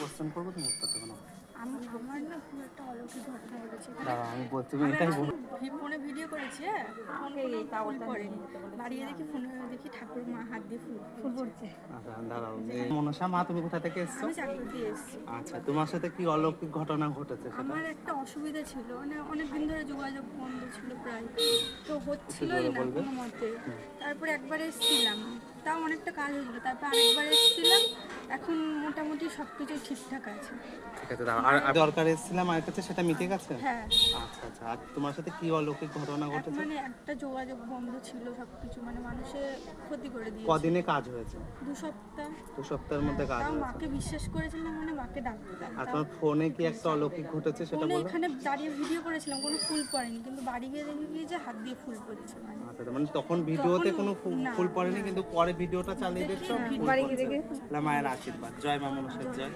Question করবো, তুমি উত্তর দেবো না। আমার না খুব একটা অলৌকিক ঘটনা ঘটেছে। দাঁড়াও, আমি বলছি, তুমি এটাই বলো। ফোনে ভিডিও করেছি, হ্যাঁ, ফুল পড়েনি, বাড়িয়ে দেখি ফোনে দেখি ঠাকুর মা হাত দিয়ে ফুল পড়ছে। আচ্ছা দাঁড়াও, মনসা মা, তুমি কোথা থেকে এসছো? আমি চাকরি দিয়ে এসেছি। আচ্ছা, তোমার সাথে কি অলৌকিক ঘটনা ঘটেছে সেটা? আমার একটা অসুবিধা ছিল, মানে অনেকদিন ধরে যোগাযোগ বন্ধ ছিল প্রায়, তো হচ্ছিলই না কোনো মতে। তারপরে একবার এসেছিলাম, তাও অনেকটা কাজ হয়েছিল, তারপর আরেকবার এসেছিলাম, এখন মোটামুটি সব কিছু ঠিকঠাক আছে। ঠিক আছে, দাঁড়াও। আর দরকার এসেছিলাম আর কাছে, সেটা মিটে গেছে? হ্যাঁ, আচ্ছা আচ্ছা, আর তোমার সাথে কি অলৌকিক ঘটনা ঘটেছে? মানে একটা যোগাযোগ বন্ধ ছিল সব কিছু, মানে মানুষের ক্ষতি করে দিয়েছে। কদিনে কাজ হয়েছে? 2 সপ্তাহ। 2 সপ্তাহের মধ্যে কাজ তাও হয়েছে। মাকে বিশ্বাস করেছিলাম, মানে মাকে ডাকতাম। আর তোমার ফোনে কি একটা অলৌকিক ঘটেছে সেটা ফোনে বলো? এখানে দাঁড়িয়ে ভিডিও করেছিলাম, কোনো ফুল পড়েনি, কিন্তু বাড়ি গিয়ে দেখি কি যে হাত দিয়ে ফুল পড়েছে। মানে আচ্ছা, মানে তখন ভিডিওতে কোনো না, ফুল পড়েনি, কিন্তু পরে ভিডিওটা চালিয়ে দেখছো দেখি বাড়ি গিয়ে দেখে মায়ের আশীর্বাদ। জয় মা মনসার জয়।